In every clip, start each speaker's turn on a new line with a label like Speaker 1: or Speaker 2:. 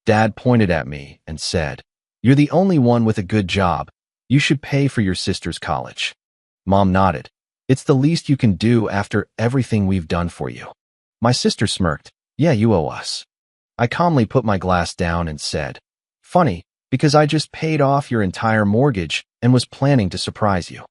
Speaker 1: Dad pointed at me and said, "You're the only one with a good job. You should pay for your sister's college." Mom nodded. "It's the least you can do after everything we've done for you." My sister smirked. "Yeah, you owe us." I calmly put my glass down and said, "Funny, because I just paid off your entire mortgage and was planning to surprise you.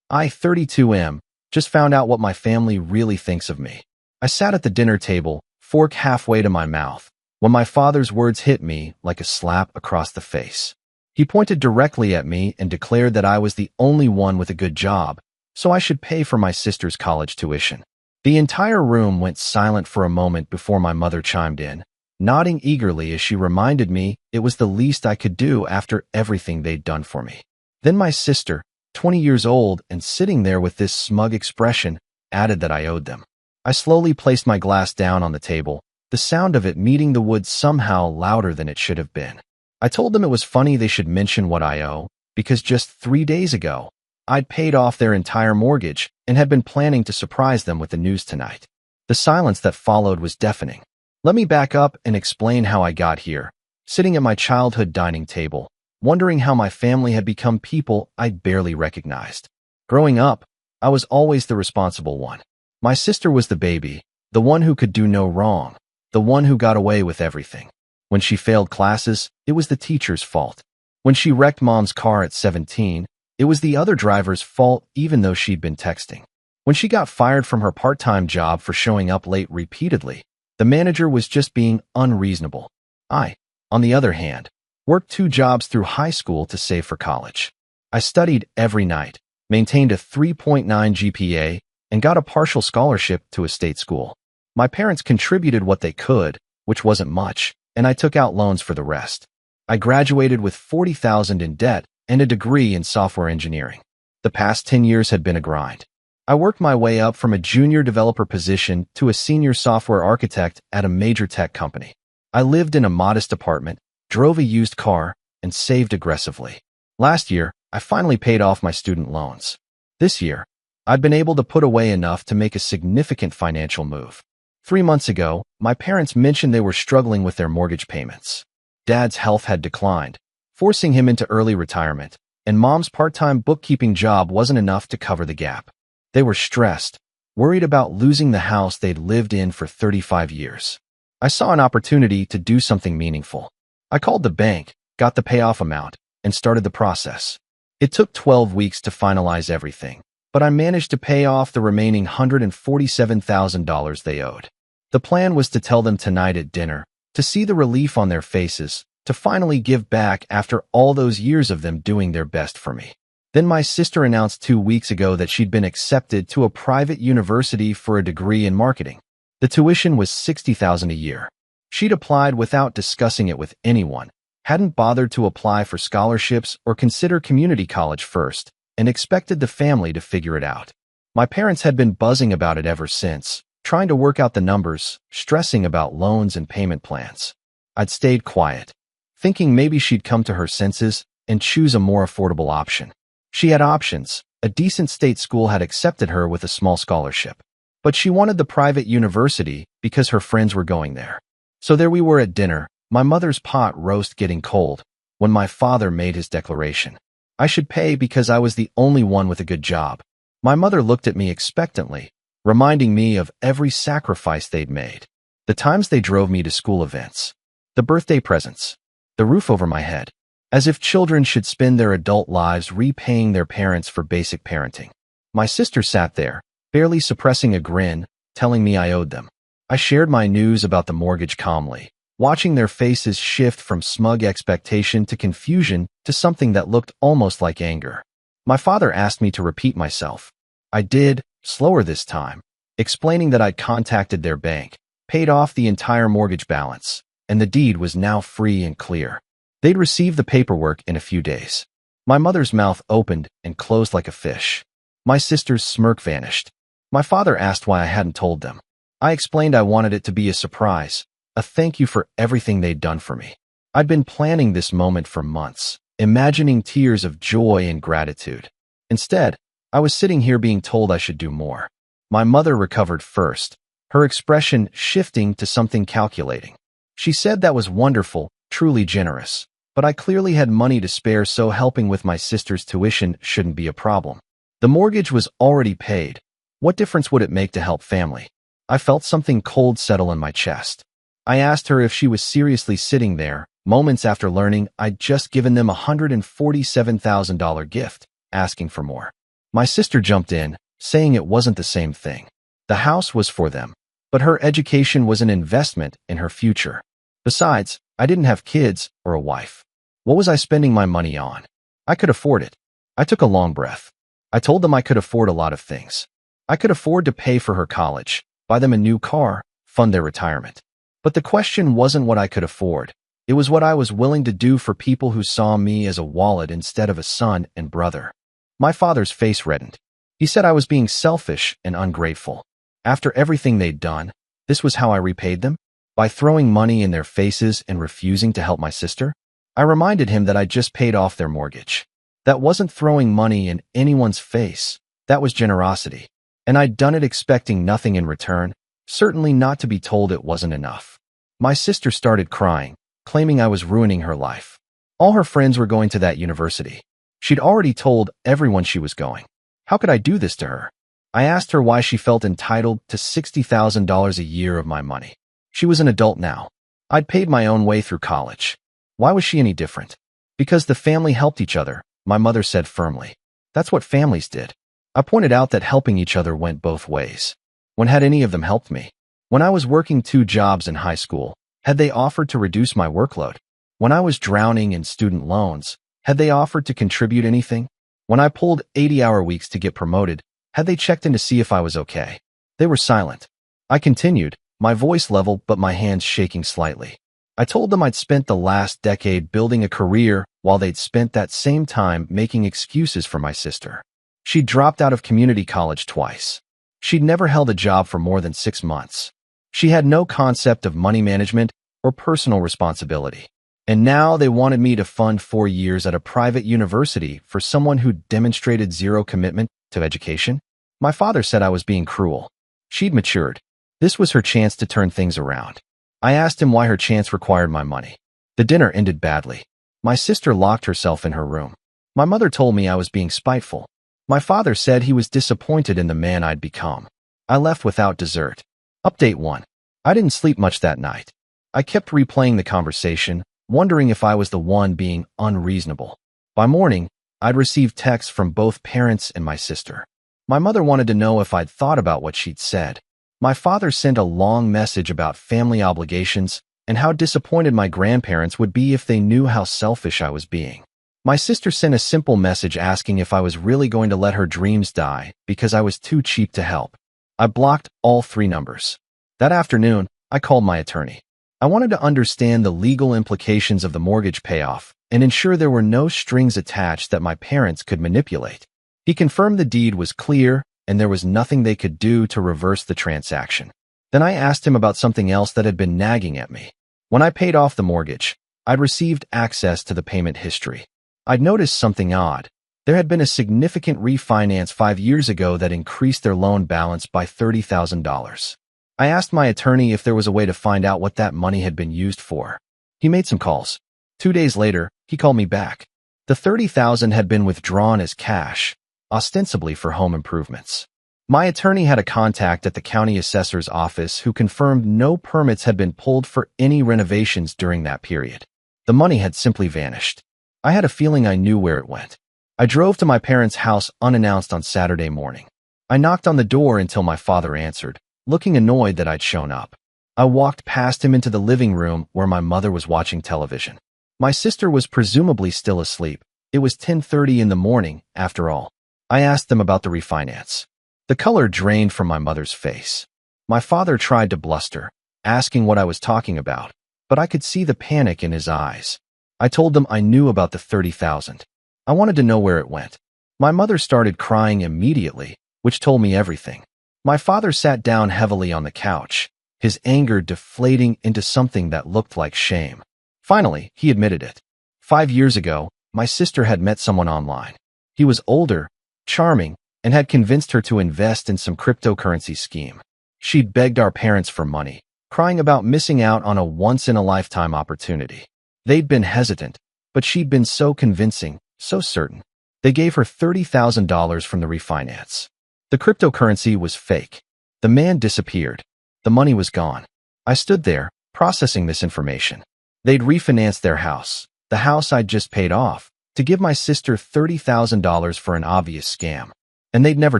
Speaker 1: I, 32M, just found out what my family really thinks of me." I sat at the dinner table, fork halfway to my mouth, when my father's words hit me like a slap across the face. He pointed directly at me and declared that I was the only one with a good job, so I should pay for my sister's college tuition. The entire room went silent for a moment before my mother chimed in, nodding eagerly as she reminded me it was the least I could do after everything they'd done for me. Then my sister, 20 years old and sitting there with this smug expression, added that I owed them. I slowly placed my glass down on the table, the sound of it meeting the wood somehow louder than it should have been. I told them it was funny they should mention what I owe, because just 3 days ago, I'd paid off their entire mortgage and had been planning to surprise them with the news tonight. The silence that followed was deafening. Let me back up and explain how I got here, sitting at my childhood dining table, wondering how my family had become people I'd barely recognized. Growing up, I was always the responsible one. My sister was the baby, the one who could do no wrong, the one who got away with everything. When she failed classes, it was the teacher's fault. When she wrecked Mom's car at 17, it was the other driver's fault even though she'd been texting. When she got fired from her part-time job for showing up late repeatedly, the manager was just being unreasonable. I, on the other hand, worked 2 jobs through high school to save for college. I studied every night, maintained a 3.9 GPA, and got a partial scholarship to a state school. My parents contributed what they could, which wasn't much, and I took out loans for the rest. I graduated with $40,000 in debt and a degree in software engineering. The past 10 years had been a grind. I worked my way up from a junior developer position to a senior software architect at a major tech company. I lived in a modest apartment, drove a used car, and saved aggressively. Last year, I finally paid off my student loans. This year, I'd been able to put away enough to make a significant financial move. 3 months ago, my parents mentioned they were struggling with their mortgage payments. Dad's health had declined, forcing him into early retirement, and Mom's part-time bookkeeping job wasn't enough to cover the gap. They were stressed, worried about losing the house they'd lived in for 35 years. I saw an opportunity to do something meaningful. I called the bank, got the payoff amount, and started the process. It took 12 weeks to finalize everything, but I managed to pay off the remaining $147,000 they owed. The plan was to tell them tonight at dinner, to see the relief on their faces, to finally give back after all those years of them doing their best for me. Then my sister announced 2 weeks ago that she'd been accepted to a private university for a degree in marketing. The tuition was $60,000 a year. She'd applied without discussing it with anyone, hadn't bothered to apply for scholarships or consider community college first, and expected the family to figure it out. My parents had been buzzing about it ever since, trying to work out the numbers, stressing about loans and payment plans. I'd stayed quiet, thinking maybe she'd come to her senses and choose a more affordable option. She had options. A decent state school had accepted her with a small scholarship, but she wanted the private university because her friends were going there. So there we were at dinner, my mother's pot roast getting cold, when my father made his declaration. I should pay because I was the only one with a good job. My mother looked at me expectantly, reminding me of every sacrifice they'd made. The times they drove me to school events, the birthday presents, the roof over my head, as if children should spend their adult lives repaying their parents for basic parenting. My sister sat there, barely suppressing a grin, telling me I owed them. I shared my news about the mortgage calmly, watching their faces shift from smug expectation to confusion to something that looked almost like anger. My father asked me to repeat myself. I did, slower this time, explaining that I'd contacted their bank, paid off the entire mortgage balance, and the deed was now free and clear. They'd receive the paperwork in a few days. My mother's mouth opened and closed like a fish. My sister's smirk vanished. My father asked why I hadn't told them. I explained I wanted it to be a surprise, a thank you for everything they'd done for me. I'd been planning this moment for months, imagining tears of joy and gratitude. Instead, I was sitting here being told I should do more. My mother recovered first, her expression shifting to something calculating. She said that was wonderful, truly generous. But I clearly had money to spare, so helping with my sister's tuition shouldn't be a problem. The mortgage was already paid. What difference would it make to help family? I felt something cold settle in my chest. I asked her if she was seriously sitting there, moments after learning I'd just given them a $147,000 gift, asking for more. My sister jumped in, saying it wasn't the same thing. The house was for them, but her education was an investment in her future. Besides, I didn't have kids or a wife. What was I spending my money on? I could afford it. I took a long breath. I told them I could afford a lot of things. I could afford to pay for her college, buy them a new car, fund their retirement. But the question wasn't what I could afford. It was what I was willing to do for people who saw me as a wallet instead of a son and brother. My father's face reddened. He said I was being selfish and ungrateful. After everything they'd done, this was how I repaid them? By throwing money in their faces and refusing to help my sister? I reminded him that I'd just paid off their mortgage. That wasn't throwing money in anyone's face. That was generosity. And I'd done it expecting nothing in return, certainly not to be told it wasn't enough. My sister started crying, claiming I was ruining her life. All her friends were going to that university. She'd already told everyone she was going. How could I do this to her? I asked her why she felt entitled to $60,000 a year of my money. She was an adult now. I'd paid my own way through college. Why was she any different? Because the family helped each other, my mother said firmly. That's what families did. I pointed out that helping each other went both ways. When had any of them helped me? When I was working 2 jobs in high school, had they offered to reduce my workload? When I was drowning in student loans, had they offered to contribute anything? When I pulled 80-hour weeks to get promoted, had they checked in to see if I was okay? They were silent. I continued, my voice level but my hands shaking slightly. I told them I'd spent the last decade building a career while they'd spent that same time making excuses for my sister. She'd dropped out of community college twice. She'd never held a job for more than 6 months. She had no concept of money management or personal responsibility. And now they wanted me to fund 4 years at a private university for someone who demonstrated zero commitment to education? My father said I was being cruel. She'd matured. This was her chance to turn things around. I asked him why her chance required my money. The dinner ended badly. My sister locked herself in her room. My mother told me I was being spiteful. My father said he was disappointed in the man I'd become. I left without dessert. Update 1. I didn't sleep much that night. I kept replaying the conversation, wondering if I was the one being unreasonable. By morning, I'd received texts from both parents and my sister. My mother wanted to know if I'd thought about what she'd said. My father sent a long message about family obligations and how disappointed my grandparents would be if they knew how selfish I was being. My sister sent a simple message asking if I was really going to let her dreams die because I was too cheap to help. I blocked all 3 numbers. That afternoon, I called my attorney. I wanted to understand the legal implications of the mortgage payoff and ensure there were no strings attached that my parents could manipulate. He confirmed the deed was clear and there was nothing they could do to reverse the transaction. Then I asked him about something else that had been nagging at me. When I paid off the mortgage, I'd received access to the payment history. I'd noticed something odd. There had been a significant refinance 5 years ago that increased their loan balance by $30,000. I asked my attorney if there was a way to find out what that money had been used for. He made some calls. 2 days later, he called me back. The $30,000 had been withdrawn as cash, ostensibly for home improvements. My attorney had a contact at the county assessor's office who confirmed no permits had been pulled for any renovations during that period. The money had simply vanished. I had a feeling I knew where it went. I drove to my parents' house unannounced on Saturday morning. I knocked on the door until my father answered, looking annoyed that I'd shown up. I walked past him into the living room where my mother was watching television. My sister was presumably still asleep. It was 10:30 in the morning, after all. I asked them about the refinance. The color drained from my mother's face. My father tried to bluster, asking what I was talking about, but I could see the panic in his eyes. I told them I knew about the $30,000. I wanted to know where it went. My mother started crying immediately, which told me everything. My father sat down heavily on the couch, his anger deflating into something that looked like shame. Finally, he admitted it. 5 years ago, my sister had met someone online. He was older, charming, and had convinced her to invest in some cryptocurrency scheme. She'd begged our parents for money, crying about missing out on a once-in-a-lifetime opportunity. They'd been hesitant, but she'd been so convincing, so certain. They gave her $30,000 from the refinance. The cryptocurrency was fake. The man disappeared. The money was gone. I stood there, processing this information. They'd refinanced their house, the house I'd just paid off, to give my sister $30,000 for an obvious scam. And they'd never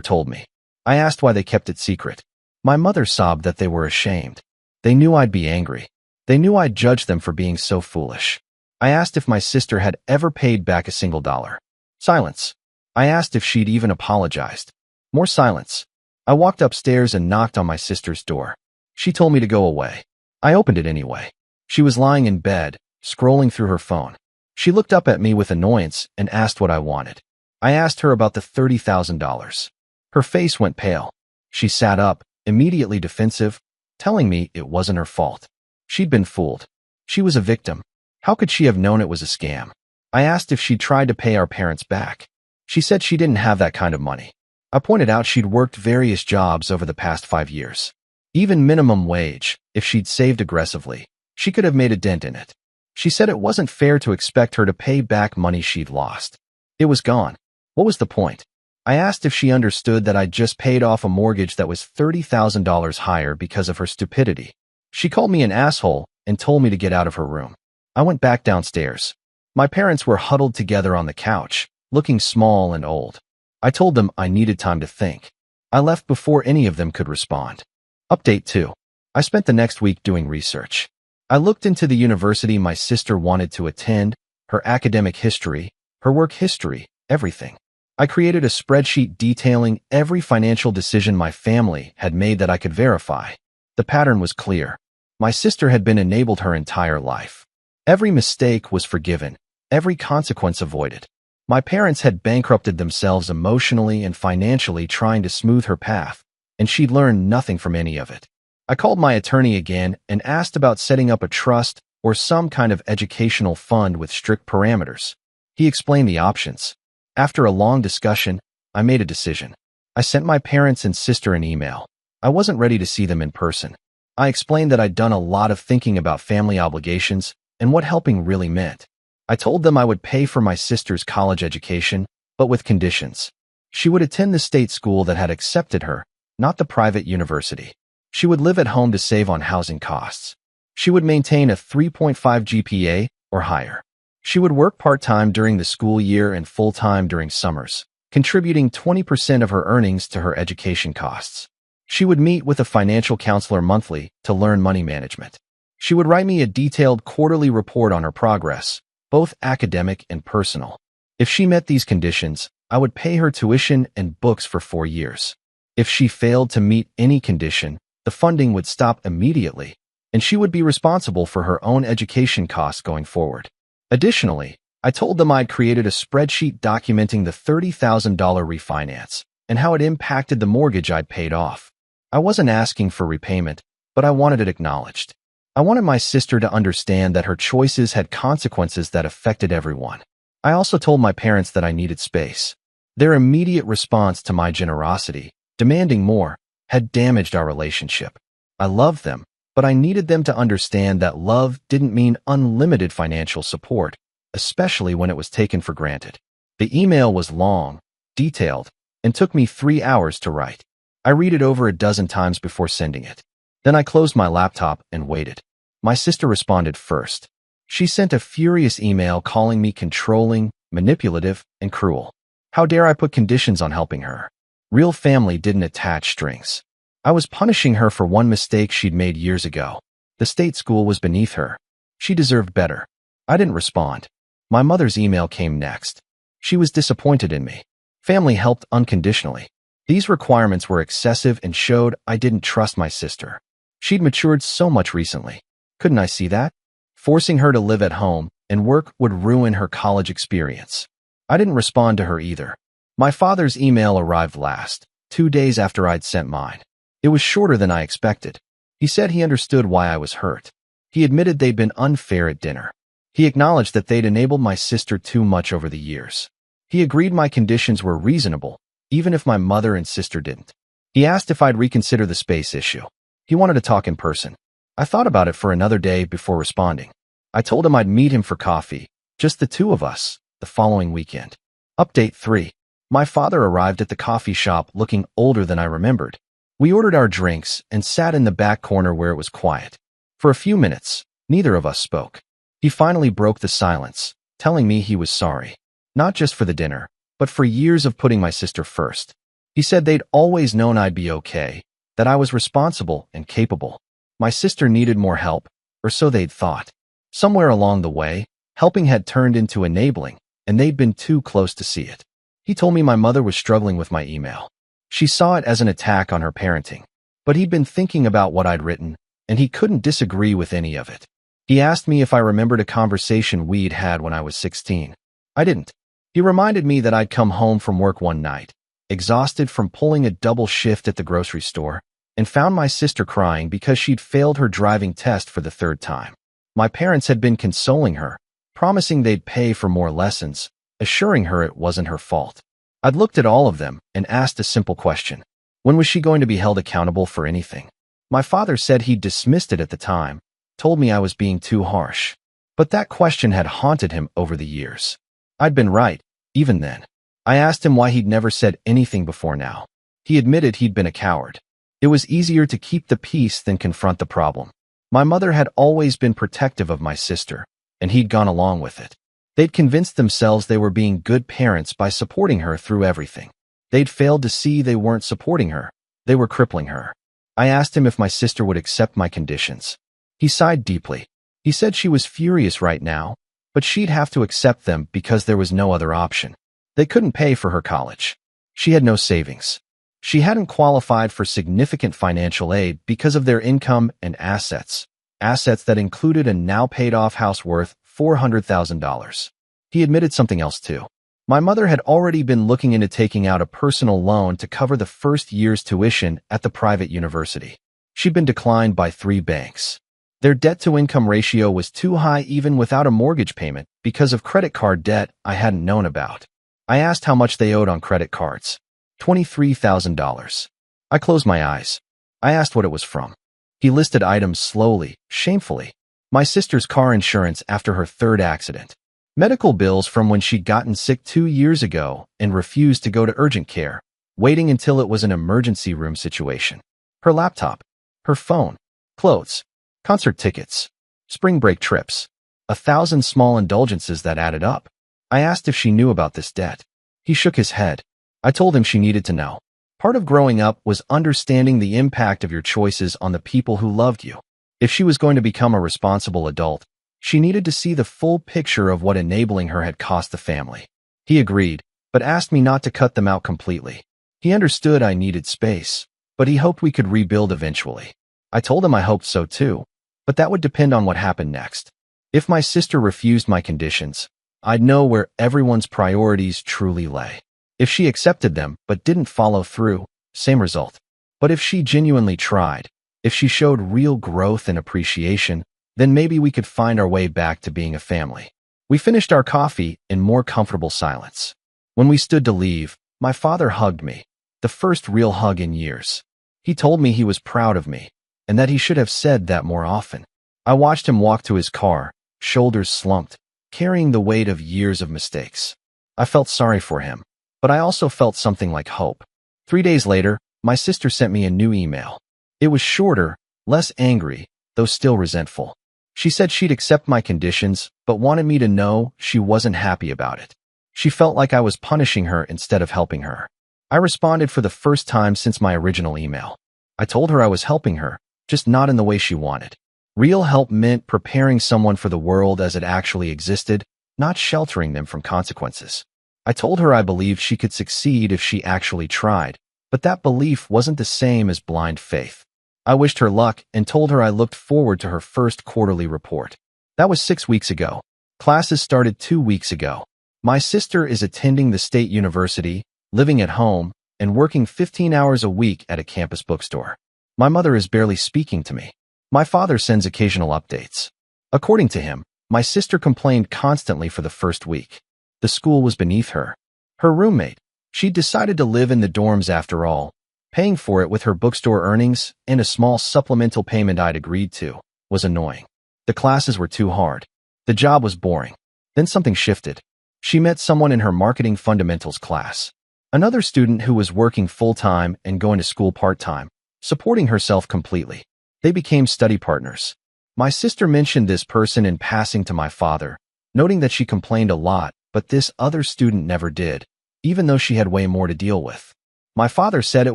Speaker 1: told me. I asked why they kept it secret. My mother sobbed that they were ashamed. They knew I'd be angry. They knew I'd judge them for being so foolish. I asked if my sister had ever paid back a single dollar. Silence. I asked if she'd even apologized. More silence. I walked upstairs and knocked on my sister's door. She told me to go away. I opened it anyway. She was lying in bed, scrolling through her phone. She looked up at me with annoyance and asked what I wanted. I asked her about the $30,000. Her face went pale. She sat up, immediately defensive, telling me it wasn't her fault. She'd been fooled. She was a victim. How could she have known it was a scam? I asked if she'd tried to pay our parents back. She said she didn't have that kind of money. I pointed out she'd worked various jobs over the past 5 years. Even minimum wage, if she'd saved aggressively, she could have made a dent in it. She said it wasn't fair to expect her to pay back money she'd lost. It was gone. What was the point? I asked if she understood that I'd just paid off a mortgage that was $30,000 higher because of her stupidity. She called me an asshole and told me to get out of her room. I went back downstairs. My parents were huddled together on the couch, looking small and old. I told them I needed time to think. I left before any of them could respond. Update 2. I spent the next week doing research. I looked into the university my sister wanted to attend, her academic history, her work history, everything. I created a spreadsheet detailing every financial decision my family had made that I could verify. The pattern was clear. My sister had been enabled her entire life. Every mistake was forgiven, every consequence avoided. My parents had bankrupted themselves emotionally and financially trying to smooth her path, and she'd learned nothing from any of it. I called my attorney again and asked about setting up a trust or some kind of educational fund with strict parameters. He explained the options. After a long discussion, I made a decision. I sent my parents and sister an email. I wasn't ready to see them in person. I explained that I'd done a lot of thinking about family obligations and what helping really meant. I told them I would pay for my sister's college education, but with conditions. She would attend the state school that had accepted her, not the private university. She would live at home to save on housing costs. She would maintain a 3.5 GPA or higher. She would work part-time during the school year and full-time during summers, contributing 20% of her earnings to her education costs. She would meet with a financial counselor monthly to learn money management. She would write me a detailed quarterly report on her progress, both academic and personal. If she met these conditions, I would pay her tuition and books for 4 years. If she failed to meet any condition, the funding would stop immediately, and she would be responsible for her own education costs going forward. Additionally, I told them I'd created a spreadsheet documenting the $30,000 refinance and how it impacted the mortgage I'd paid off. I wasn't asking for repayment, but I wanted it acknowledged. I wanted my sister to understand that her choices had consequences that affected everyone. I also told my parents that I needed space. Their immediate response to my generosity, demanding more, had damaged our relationship. I loved them, but I needed them to understand that love didn't mean unlimited financial support, especially when it was taken for granted. The email was long, detailed, and took me 3 hours to write. I read it over a dozen times before sending it. Then I closed my laptop and waited. My sister responded first. She sent a furious email calling me controlling, manipulative, and cruel. How dare I put conditions on helping her? Real family didn't attach strings. I was punishing her for one mistake she'd made years ago. The state school was beneath her. She deserved better. I didn't respond. My mother's email came next. She was disappointed in me. Family helped unconditionally. These requirements were excessive and showed I didn't trust my sister. She'd matured so much recently. Couldn't I see that? Forcing her to live at home and work would ruin her college experience. I didn't respond to her either. My father's email arrived last, 2 days after I'd sent mine. It was shorter than I expected. He said he understood why I was hurt. He admitted they'd been unfair at dinner. He acknowledged that they'd enabled my sister too much over the years. He agreed my conditions were reasonable, even if my mother and sister didn't. He asked if I'd reconsider the space issue. He wanted to talk in person. I thought about it for another day before responding. I told him I'd meet him for coffee, just the two of us, the following weekend. Update 3. My father arrived at the coffee shop looking older than I remembered. We ordered our drinks and sat in the back corner where it was quiet. For a few minutes, neither of us spoke. He finally broke the silence, telling me he was sorry, not just for the dinner, but for years of putting my sister first. He said they'd always known I'd be okay, that I was responsible and capable. My sister needed more help, or so they'd thought. Somewhere along the way, helping had turned into enabling, and they'd been too close to see it. He told me my mother was struggling with my email. She saw it as an attack on her parenting. But he'd been thinking about what I'd written, and he couldn't disagree with any of it. He asked me if I remembered a conversation we'd had when I was 16. I didn't. He reminded me that I'd come home from work one night, exhausted from pulling a double shift at the grocery store, and found my sister crying because she'd failed her driving test for the third time. My parents had been consoling her, promising they'd pay for more lessons, assuring her it wasn't her fault. I'd looked at all of them and asked a simple question. When was she going to be held accountable for anything? My father said he'd dismissed it at the time, told me I was being too harsh. But that question had haunted him over the years. I'd been right, even then. I asked him why he'd never said anything before now. He admitted he'd been a coward. It was easier to keep the peace than confront the problem. My mother had always been protective of my sister, and he'd gone along with it. They'd convinced themselves they were being good parents by supporting her through everything. They'd failed to see they weren't supporting her. They were crippling her. I asked him if my sister would accept my conditions. He sighed deeply. He said she was furious right now, but she'd have to accept them because there was no other option. They couldn't pay for her college. She had no savings. She hadn't qualified for significant financial aid because of their income and assets that included a now paid-off house worth $400,000. He admitted something else too. My mother had already been looking into taking out a personal loan to cover the first year's tuition at the private university. She'd been declined by 3 banks. Their debt-to-income ratio was too high even without a mortgage payment because of credit card debt I hadn't known about. I asked how much they owed on credit cards. $23,000. I closed my eyes. I asked what it was from. He listed items slowly, shamefully. My sister's car insurance after her 3rd accident. Medical bills from when she'd gotten sick 2 years ago and refused to go to urgent care, waiting until it was an emergency room situation. Her laptop, her phone, clothes, concert tickets, spring break trips, 1,000 small indulgences that added up. I asked if she knew about this debt. He shook his head. I told him she needed to know. Part of growing up was understanding the impact of your choices on the people who loved you. If she was going to become a responsible adult, she needed to see the full picture of what enabling her had cost the family. He agreed, but asked me not to cut them out completely. He understood I needed space, but he hoped we could rebuild eventually. I told him I hoped so too, but that would depend on what happened next. If my sister refused my conditions, I'd know where everyone's priorities truly lay. If she accepted them but didn't follow through, same result. But if she genuinely tried, if she showed real growth and appreciation, then maybe we could find our way back to being a family. We finished our coffee in more comfortable silence. When we stood to leave, my father hugged me, the first real hug in years. He told me he was proud of me, and that he should have said that more often. I watched him walk to his car, shoulders slumped, carrying the weight of years of mistakes. I felt sorry for him, but I also felt something like hope. 3 days later, my sister sent me a new email. It was shorter, less angry, though still resentful. She said she'd accept my conditions, but wanted me to know she wasn't happy about it. She felt like I was punishing her instead of helping her. I responded for the first time since my original email. I told her I was helping her, just not in the way she wanted. Real help meant preparing someone for the world as it actually existed, not sheltering them from consequences. I told her I believed she could succeed if she actually tried, but that belief wasn't the same as blind faith. I wished her luck and told her I looked forward to her first quarterly report. That was 6 weeks ago. Classes started 2 weeks ago. My sister is attending the state university, living at home, and working 15 hours a week at a campus bookstore. My mother is barely speaking to me. My father sends occasional updates. According to him, my sister complained constantly for the first week. The school was beneath her. Her roommate, she'd decided to live in the dorms after all, paying for it with her bookstore earnings and a small supplemental payment I'd agreed to, was annoying. The classes were too hard. The job was boring. Then something shifted. She met someone in her marketing fundamentals class. Another student who was working full-time and going to school part-time, supporting herself completely. They became study partners. My sister mentioned this person in passing to my father, noting that she complained a lot, but this other student never did, even though she had way more to deal with. My father said it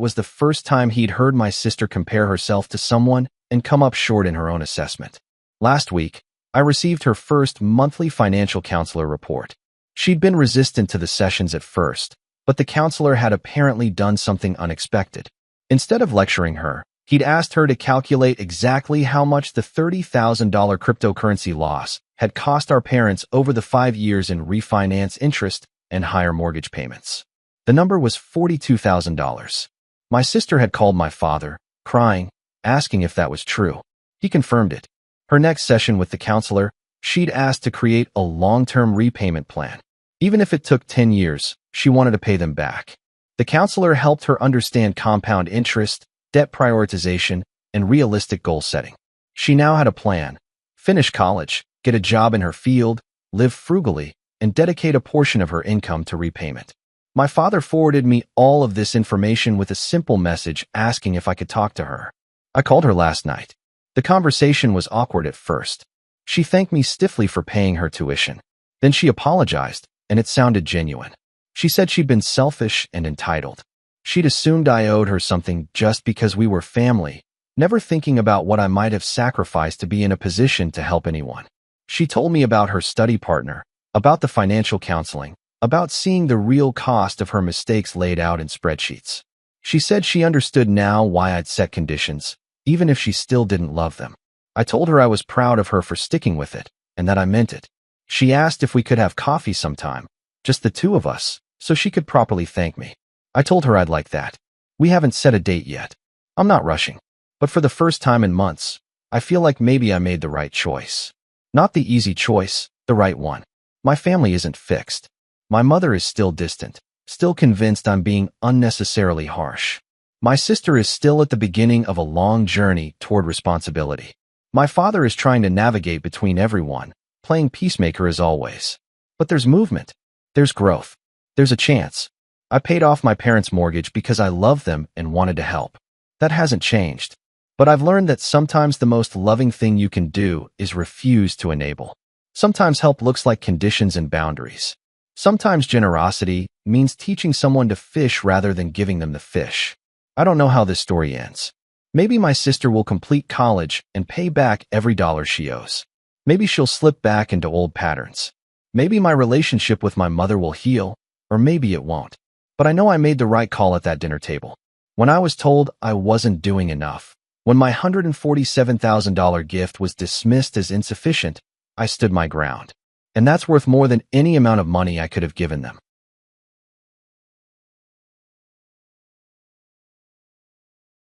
Speaker 1: was the first time he'd heard my sister compare herself to someone and come up short in her own assessment. Last week, I received her first monthly financial counselor report. She'd been resistant to the sessions at first, but the counselor had apparently done something unexpected. Instead of lecturing her, he'd asked her to calculate exactly how much the $30,000 cryptocurrency loss had cost our parents over the 5 years in refinance interest and higher mortgage payments. The number was $42,000. My sister had called my father, crying, asking if that was true. He confirmed it. Her next session with the counselor, she'd asked to create a long-term repayment plan. Even if it took 10 years, she wanted to pay them back. The counselor helped her understand compound interest, debt prioritization, and realistic goal setting. She now had a plan: finish college, get a job in her field, live frugally, and dedicate a portion of her income to repayment. My father forwarded me all of this information with a simple message asking if I could talk to her. I called her last night. The conversation was awkward at first. She thanked me stiffly for paying her tuition. Then she apologized, and it sounded genuine. She said she'd been selfish and entitled. She'd assumed I owed her something just because we were family, never thinking about what I might have sacrificed to be in a position to help anyone. She told me about her study partner, about the financial counseling, about seeing the real cost of her mistakes laid out in spreadsheets. She said she understood now why I'd set conditions, even if she still didn't love them. I told her I was proud of her for sticking with it, and that I meant it. She asked if we could have coffee sometime, just the two of us, so she could properly thank me. I told her I'd like that. We haven't set a date yet. I'm not rushing. But for the first time in months, I feel like maybe I made the right choice. Not the easy choice, the right one. My family isn't fixed. My mother is still distant, still convinced I'm being unnecessarily harsh. My sister is still at the beginning of a long journey toward responsibility. My father is trying to navigate between everyone, playing peacemaker as always. But there's movement. There's growth. There's a chance. I paid off my parents' mortgage because I love them and wanted to help. That hasn't changed. But I've learned that sometimes the most loving thing you can do is refuse to enable. Sometimes help looks like conditions and boundaries. Sometimes generosity means teaching someone to fish rather than giving them the fish. I don't know how this story ends. Maybe my sister will complete college and pay back every dollar she owes. Maybe she'll slip back into old patterns. Maybe my relationship with my mother will heal, or maybe it won't. But I know I made the right call at that dinner table. When I was told I wasn't doing enough, when my $147,000 gift was dismissed as insufficient, I stood my ground. And that's worth more than any amount of money I could have given them.